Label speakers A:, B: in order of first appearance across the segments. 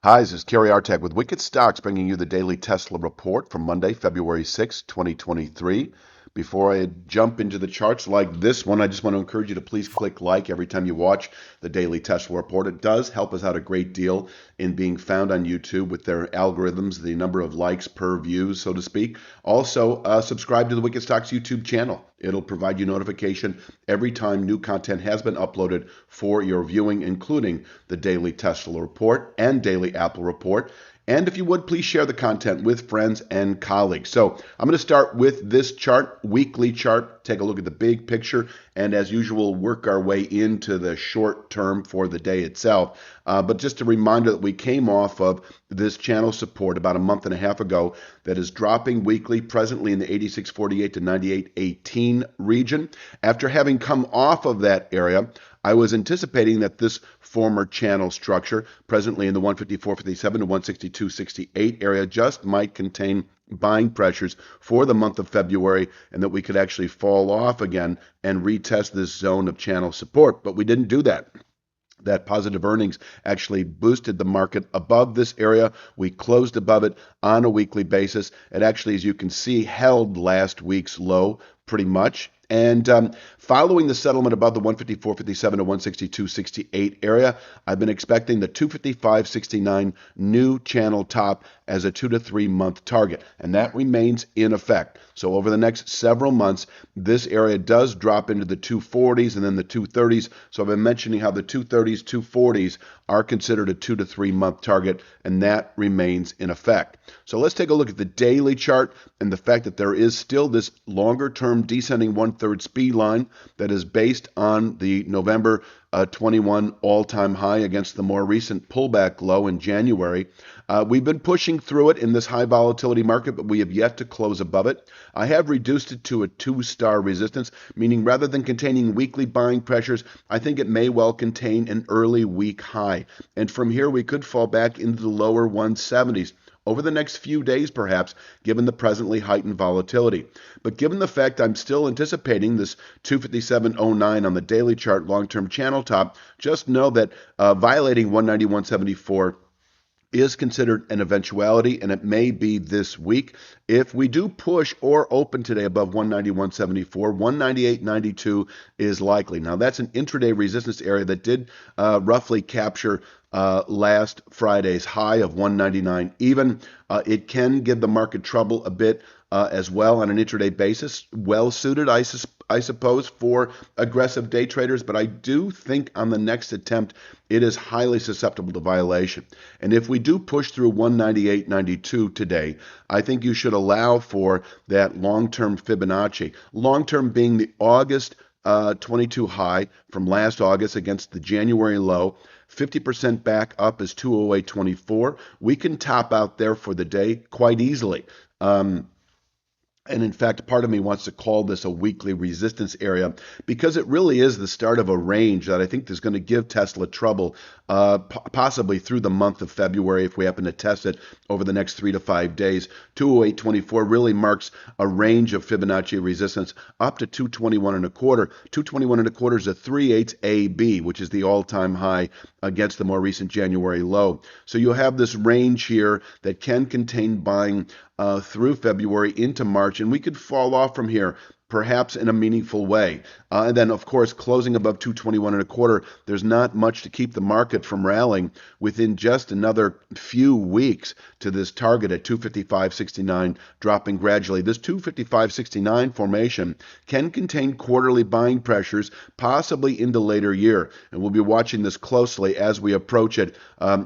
A: Hi, this is Kerry Artag with Wicked Stocks bringing you the daily Tesla report for Monday, February 6, 2023. Before I jump into the charts like this one, I just want to encourage you to please click like every time you watch the daily Tesla report. It does help us out a great deal in being found on YouTube with their algorithms, the number of likes per views, so to speak. Also, subscribe to the Wicked Stocks YouTube channel. It'll provide you notification every time new content has been uploaded for your viewing, including the daily Tesla report and daily Apple report. And if you would, please share the content with friends and colleagues. So I'm going to start with this chart, weekly chart, take a look at the big picture, and as usual, work our way into the short term for the day itself. But just a reminder that we came off of this channel support about a month and a half ago that is dropping weekly, presently in the 86.48 to 98.18 region. After having come off of that area, I was anticipating that this former channel structure, presently in the 154.57 to 162.68 area, just might contain buying pressures for the month of February, and that we could actually fall off again and retest this zone of channel support. But we didn't do that. That positive earnings actually boosted the market above this area. We closed above it on a weekly basis. It actually, as you can see, held last week's low pretty much. And following the settlement above the 154.57 to 162.68 area, I've been expecting the 255.69 new channel top as a 2 to 3 month target, and that remains in effect. So over the next several months, this area does drop into the 240s and then the 230s. So I've been mentioning how the 230s, 240s are considered a 2 to 3 month target, and that remains in effect. So let's take a look at the daily chart and the fact that there is still this longer term descending 1/3 speed line that is based on the November 21 all-time high against the more recent pullback low in January. We've been pushing through it in this high volatility market, but we have yet to close above it. I have reduced it to a 2-star resistance, meaning rather than containing weekly buying pressures, I think it may well contain an early week high. And from here, we could fall back into the lower 170s over the next few days, perhaps, given the presently heightened volatility. But given the fact I'm still anticipating this 257.09 on the daily chart long-term channel top, just know that violating 191.74 is considered an eventuality, and it may be this week. If we do push or open today above 191.74, 198.92 is likely. Now, that's an intraday resistance area that did roughly capture last Friday's high of 199 even. It can give the market trouble a bit as well on an intraday basis. Well suited, I suppose, for aggressive day traders, but I do think on the next attempt it is highly susceptible to violation. And if we do push through 198.92 today, I think you should allow for that long-term Fibonacci. Long-term being the August 22 high from last August against the January low. 50% back up is 208.24. We can top out there for the day quite easily. And in fact, part of me wants to call this a weekly resistance area because it really is the start of a range that I think is going to give Tesla trouble, possibly through the month of February if we happen to test it over the next 3 to 5 days. 208.24 really marks a range of Fibonacci resistance up to 221.25. 221.25 is a 3/8 AB, which is the all-time high against the more recent January low. So you'll have this range here that can contain buying through February into March, and we could fall off from here, perhaps in a meaningful way. And then, of course, closing above 221.25, there's not much to keep the market from rallying within just another few weeks to this target at 255.69, dropping gradually. This 255.69 formation can contain quarterly buying pressures, possibly into later year. And we'll be watching this closely as we approach it,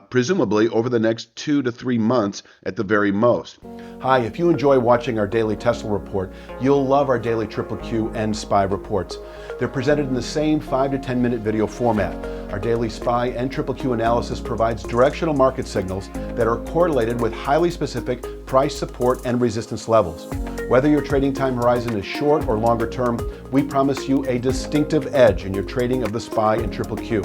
A: presumably over the next 2 to 3 months at the very most. Hi, if you enjoy watching our daily Tesla report, you'll love our daily Triple Q and SPY reports. They're presented in the same 5 to 10 minute video format. Our daily SPY and Triple Q analysis provides directional market signals that are correlated with highly specific price support and resistance levels. Whether your trading time horizon is short or longer term, we promise you a distinctive edge in your trading of the SPY and Triple Q.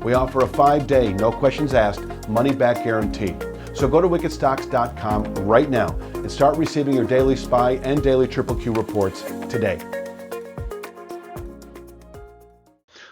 A: We offer a 5-day, no questions asked, money-back guarantee. So go to wickedstocks.com right now and start receiving your daily SPY and daily Triple Q reports today.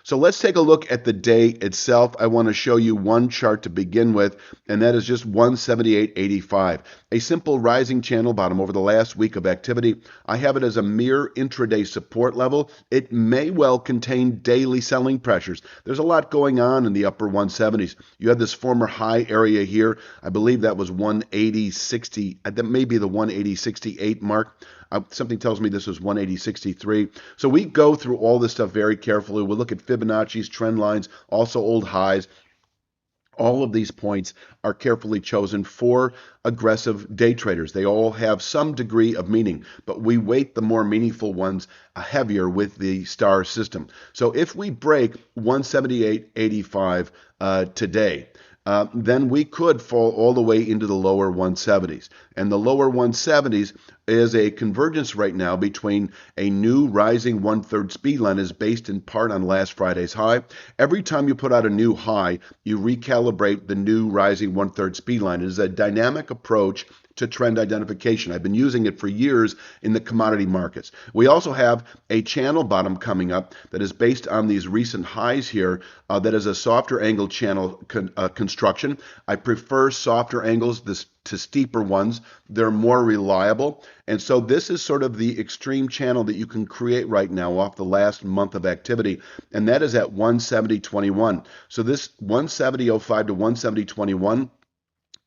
A: So let's take a look at the day itself. I want to show you one chart to begin with, and that is just 178.85. A simple rising channel bottom over the last week of activity. I have it as a mere intraday support level. It may well contain daily selling pressures. There's a lot going on in the upper 170s. You have this former high area here. I believe that was 180.60. That may be the 180.68 mark. Something tells me this was 180.63. So we go through all this stuff very carefully. We'll look at Fibonacci's, trend lines, also old highs. All of these points are carefully chosen for aggressive day traders. They all have some degree of meaning, but we weight the more meaningful ones heavier with the star system. So if we break 178.85 today, then we could fall all the way into the lower 170s. And the lower 170s is a convergence right now between a new rising 1/3 speed line is based in part on last Friday's high. Every time you put out a new high, you recalibrate the new rising 1/3 speed line. It is a dynamic approach to trend identification. I've been using it for years in the commodity markets. We also have a channel bottom coming up that is based on these recent highs here that is a softer angle channel construction. I prefer softer angles to steeper ones. They're more reliable. And so this is sort of the extreme channel that you can create right now off the last month of activity, and that is at 170.21. So this 170.05 to 170.21,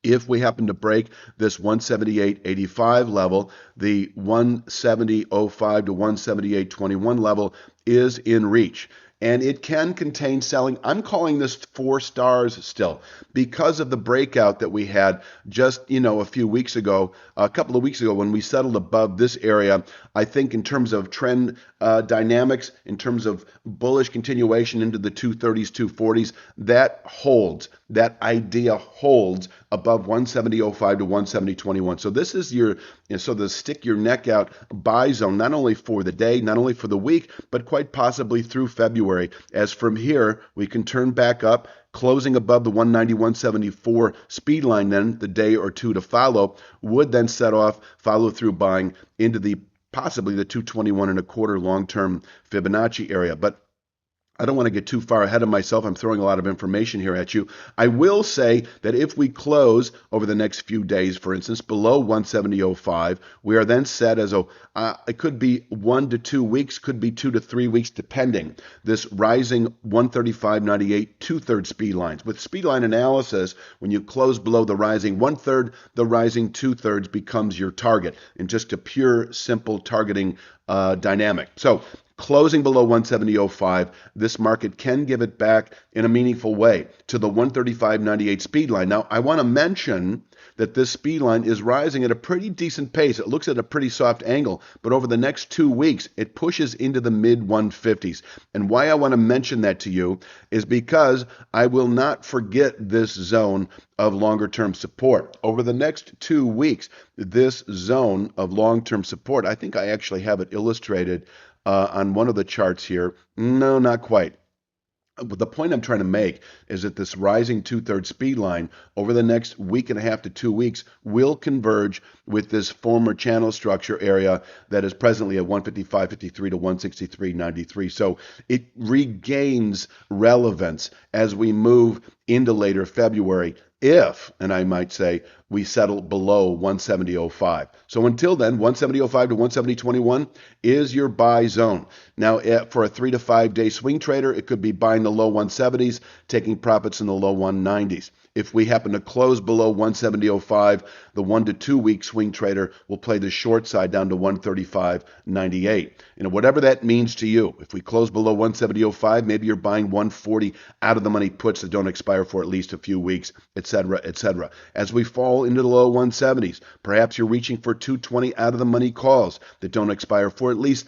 A: if we happen to break this 178.85 level, the 170.05 to 178.21 level is in reach. And it can contain selling. I'm calling this 4 stars still because of the breakout that we had just, a few weeks ago, a couple of weeks ago when we settled above this area. I think in terms of trend dynamics, in terms of bullish continuation into the 230s, 240s, that holds. That idea holds above 170.05 to 170.21. So this is your, so the stick your neck out buy zone, not only for the day, not only for the week, but quite possibly through February. As from here, we can turn back up, closing above the 190-174 speed line, then the day or two to follow would then set off follow through buying into the possibly the 221.25 long-term Fibonacci area. But I don't want to get too far ahead of myself. I'm throwing a lot of information here at you. I will say that if we close over the next few days, for instance, below 170.05, we are then set as it could be 1 to 2 weeks, could be 2 to 3 weeks, depending. This rising 135.98 2/3 speed lines. With speed line analysis, when you close below the rising 1/3, the rising 2/3 becomes your target in just a pure, simple targeting dynamic. So closing below 170.05, this market can give it back in a meaningful way to the 135.98 speed line. Now, I want to mention that this speed line is rising at a pretty decent pace. It looks at a pretty soft angle, but over the next 2 weeks, it pushes into the mid 150s. And why I want to mention that to you is because I will not forget this zone of longer-term support. Over the next 2 weeks, this zone of long-term support, I think I actually have it illustrated on one of the charts here. No, not quite. But the point I'm trying to make is that this rising 2/3 speed line over the next week and a half to 2 weeks will converge with this former channel structure area that is presently at 155.53 to 163.93. So it regains relevance as we move into later February if, and I might say, we settle below 170.05. So until then, 170.05 to 170.21 is your buy zone. Now, for a 3 to 5 day swing trader, it could be buying the low 170s, taking profits in the low 190s. If we happen to close below 170.05, the 1 to 2 week swing trader will play the short side down to 135.98. Whatever that means to you. If we close below 170.05, maybe you're buying 140 out of the money puts that don't expire for at least a few weeks, etc., etc. As we fall into the low 170s, perhaps you're reaching for 220 out of the money calls that don't expire for at least,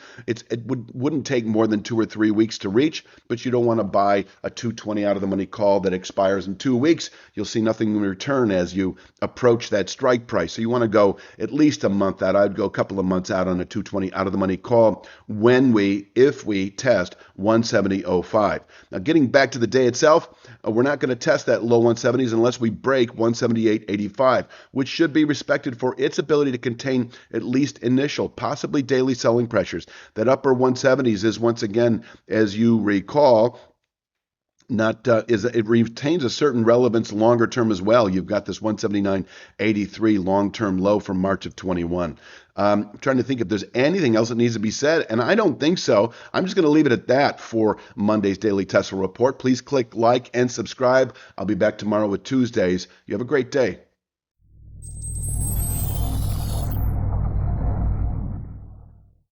A: wouldn't take more than 2 or 3 weeks to reach, but you don't want to buy a 220 out of the money call that expires in 2 weeks. You'll see nothing in return as you approach that strike price. So you want to go at least a month out. I'd go a couple of months out on a 220 out of the money call if we test 170.05. Now, getting back to the day itself, we're not going to test that low 170s unless we break 178.85, which should be respected for its ability to contain at least initial, possibly daily selling pressures. That upper 170s is, once again, as you recall, not is it retains a certain relevance longer term as well. You've got this 179.83 long term low from March of 21. I'm trying to think if there's anything else that needs to be said, and I don't think so. I'm just going to leave it at that for Monday's Daily Tesla Report. Please click like and subscribe. I'll be back tomorrow with Tuesdays. You have a great day.